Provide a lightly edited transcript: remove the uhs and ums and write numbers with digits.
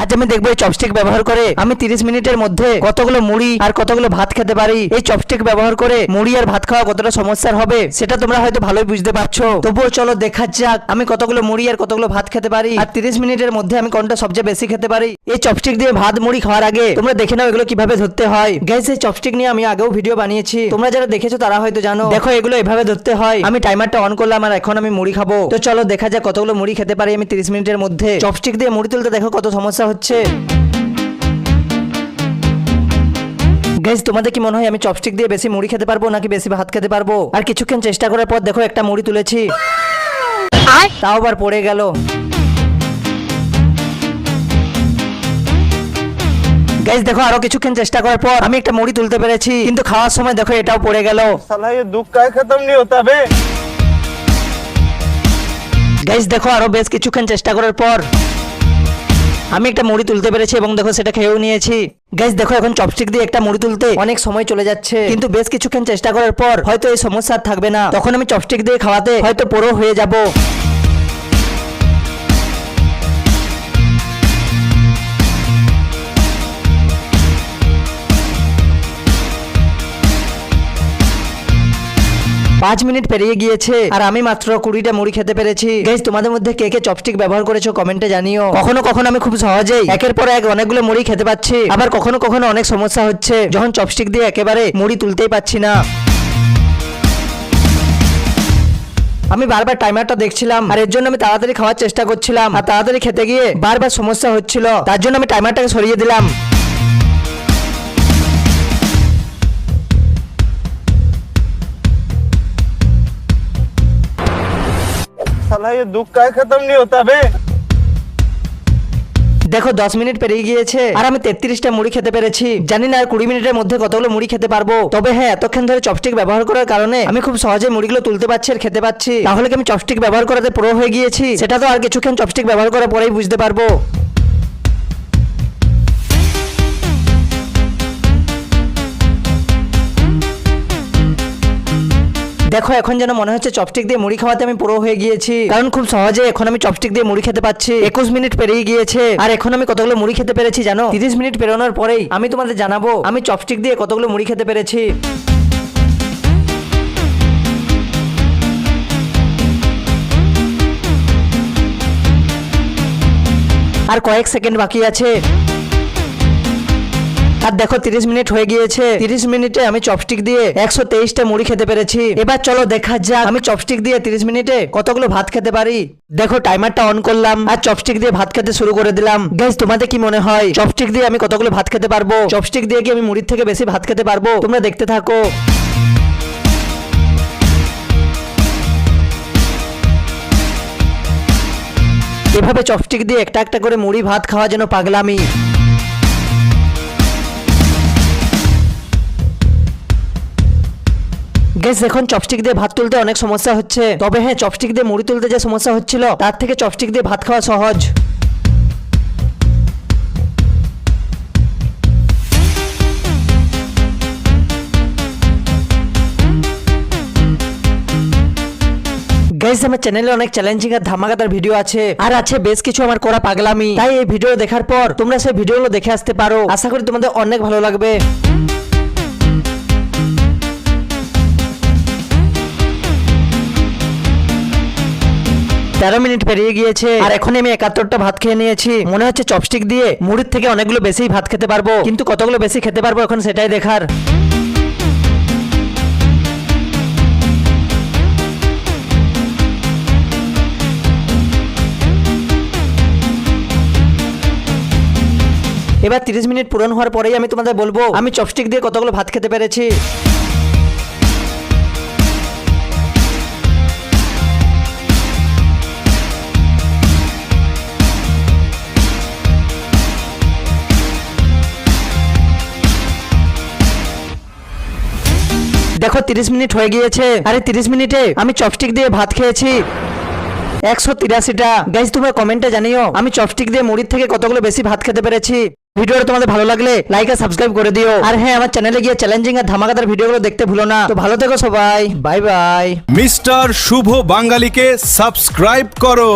আজ আমি দেখবো এই চপস্টিক ব্যবহার করে আমি 30 মিনিটের মধ্যে কতগুলো মুড়ি আর কতগুলো ভাত খেতে পারি। এই চপস্টিক ব্যবহার করে মুড়ি আর ভাত খাওয়া কতটা সমস্যার হবে সেটা তোমরা হয়তো ভালোই বুঝতে পারছো। তবুও চলো দেখা যাক আমি কতগুলো মুড়ি আর কতগুলো ভাত খেতে পারি, আর 30 মিনিটের মধ্যে আমি কোনটা সবচেয়ে বেশি খেতে পারি। এই চপস্টিক দিয়ে ভাত মুড়ি খাওয়ার আগে তোমরা দেখে নাও এগুলো কিভাবে ধরতে হয়। গাইস, এই চপস্টিক নিয়ে আমি আগেও ভিডিও বানিয়েছি, তোমরা যারা দেখেছো তারা হয়তো জানো। দেখো এগুলো এভাবে ধরতে হয়। আমি টাইমারটা অন করলাম আর এখন আমি মুড়ি খাবো। তো চলো দেখা যাক কতগুলো মুড়ি খেতে পারি আমি 30 মিনিটের মধ্যে। চপস্টিক দিয়ে মুড়ি তুলতে দেখো কত সমস্যা হচ্ছে। গাইস, তোমাদের কি মনে হয় আমি চপস্টিক দিয়ে বেশি মুড়ি খেতে পারবো নাকি বেশি ভাত খেতে পারবো? আর কিছুক্ষণ চেষ্টা করার পর দেখো একটা মুড়ি তুলেছি, তাও আবার পড়ে গেল। গাইস দেখো আরো কিছুক্ষণ চেষ্টা করার পর আমি একটা মুড়ি তুলতে পেরেছি, কিন্তু খাওয়ার সময় দেখো এটাও পড়ে গেল। साला ये दुख का खत्म नहीं होता बे। গাইস দেখো আরো বেশ কিছুক্ষণ চেষ্টা করার পর আমি একটা মুড়ি তুলতে পেরেছি এবং দেখো সেটা খেয়েও নিয়েছি। গাইস দেখো এখন চপস্টিক দিয়ে একটা মুড়ি তুলতে অনেক সময় চলে যাচ্ছে, কিন্তু বেশ কিছুক্ষণ চেষ্টা করার পর হয়তো এই সমস্যা আর থাকবে না। তখন আমি চপস্টিক দিয়ে খাওয়াতে হয়তো পুরো হয়ে যাব। পাঁচ মিনিট পেরিয়ে গিয়েছে আর আমি মাত্র 20টা মুড়ি খেতে পেরেছি। গাইস, তোমাদের মধ্যে কে কে চপস্টিক ব্যবহার করেছো কমেন্টে জানিও। কখনো কখনো আমি খুব সহজেই একের পর এক অনেকগুলো মুড়ি খেতে পাচ্ছি, আবার কখনো কখনো অনেক সমস্যা হচ্ছে যখন চপস্টিক দিয়ে একেবারে মুড়ি তুলতেই পাচ্ছি না। আমি বারবার টাইমারটা দেখছিলাম আর এর জন্য আমি তাড়াতাড়ি খাওয়ার চেষ্টা করছিলাম, আর তাড়াতাড়ি খেতে গিয়ে বারবার সমস্যা হচ্ছিল, তার জন্য আমি টাইমারটাকে সরিয়ে দিলাম। साला ये दुख का खत्म नहीं होता बे। দেখো 10 মিনিট পেরিয়ে গিয়েছে আর আমি 33টা মুড়ি খেতে পেরেছি। জানি না আর 20 মিনিটের মধ্যে কতগুলো মুড়ি খেতে পারবো। তবে হ্যাঁ, এতক্ষণ ধরে চপস্টিক ব্যবহার করার কারণে আমি খুব সহজে মুড়িগুলো তুলতে পারছি আর খেতে পাচ্ছি। তাহলে কি আমি চপস্টিক ব্যবহার করাতে প্রো হয়ে গিয়েছি? সেটা তো আর কিছুক্ষণ চপস্টিক ব্যবহার করার পরেই বুঝতে পারবো। দেখো এখন যেন মনে হচ্ছে চপস্টিক দিয়ে মুড়ি খাওয়াতে আমি পুরো হয়ে গিয়েছি, কারণ খুব সহজে এখন আমি চপস্টিক দিয়ে মুড়ি খেতে পাচ্ছি। 21 মিনিট পেরিয়ে গিয়েছে আর এখন আমি কতগুলো মুড়ি খেতে পেরেছি জানো? 30 মিনিট পেরোনোর পরেই আমি তোমাদের জানাবো আমি চপস্টিক দিয়ে কতগুলো মুড়ি খেতে পেরেছি। আর কয়েক সেকেন্ড বাকি আছে। আর দেখো 30 মিনিট হয়ে গিয়েছে। 30 মিনিটে আমি চপস্টিক দিয়ে 123টা মুড়ি খেতে পেরেছি। এবার চলো দেখা যাক আমি চপস্টিক দিয়ে 30 মিনিটে কতগুলো ভাত খেতে পারি। দেখো টাইমারটা অন করলাম আর চপস্টিক দিয়ে ভাত খেতে শুরু করে দিলাম। গাইস, তোমাদের কি মনে হয় চপস্টিক দিয়ে আমি কতগুলো ভাত খেতে পারবো? চপস্টিক দিয়ে কি আমি মুড়ির থেকে বেশি ভাত খেতে পারবো? তোমরা দেখতে থাকো। এভাবে চপস্টিক দিয়ে একটা একটা করে মুড়ি ভাত খাওয়া যেন পাগলামি। গাইস, এখন চপস্টিক দিয়ে ভাত তুলতে অনেক সমস্যা হচ্ছে, তবে হ্যাঁ চপস্টিক দিয়ে মুড়ি তুলতে যে সমস্যা হচ্ছিল তার থেকে চপস্টিক দিয়ে ভাত খাওয়া সহজ। গাইস, আমার চ্যানেলে অনেক চ্যালেঞ্জিং আর ধামাকাদার ভিডিও আছে, আর আছে বেশ কিছু আমার করা পাগলামি। তাই এই ভিডিও দেখার পর তোমরা সেই ভিডিওগুলো দেখে আসতে পারো। আশা করি তোমাদের অনেক ভালো লাগবে। তেরো মিনিট পেরিয়ে গিয়েছে আর এখন আমি 71টা ভাত খেয়ে নিয়েছি। মনে হচ্ছে চপস্টিক দিয়ে মুড়ির থেকে অনেকগুলো বেশি ভাত খেতে পারবো, কিন্তু কতগুলো বেশি খেতে পারবো এখন সেটাই দেখার। এবার 30 মিনিট পূরণ হওয়ার পরেই আমি তোমাদের বলবো আমি চপস্টিক দিয়ে কতগুলো ভাত খেতে পেরেছি। দেখো 30 মিনিট হয়ে গিয়েছে আর এই 30 মিনিটে আমি চপস্টিক দিয়ে ভাত খেয়েছি 183টা। গাইস, তোমরা কমেন্টে জানিও আমি চপস্টিক দিয়ে মুড়ির থেকে কতগুলো বেশি ভাত খেতে পেরেছি। ভিডিওটা তোমাদের ভালো লাগলে লাইক আর সাবস্ক্রাইব করে দিও। আর হ্যাঁ, আমার চ্যানেলে গিয়ে চ্যালেঞ্জিং আর ধামাকাদার ভিডিওগুলো দেখতে ভুলো না। তো ভালো থেকো সবাই, বাই বাই। মিস্টার শুভ বাঙালিকে সাবস্ক্রাইব করো।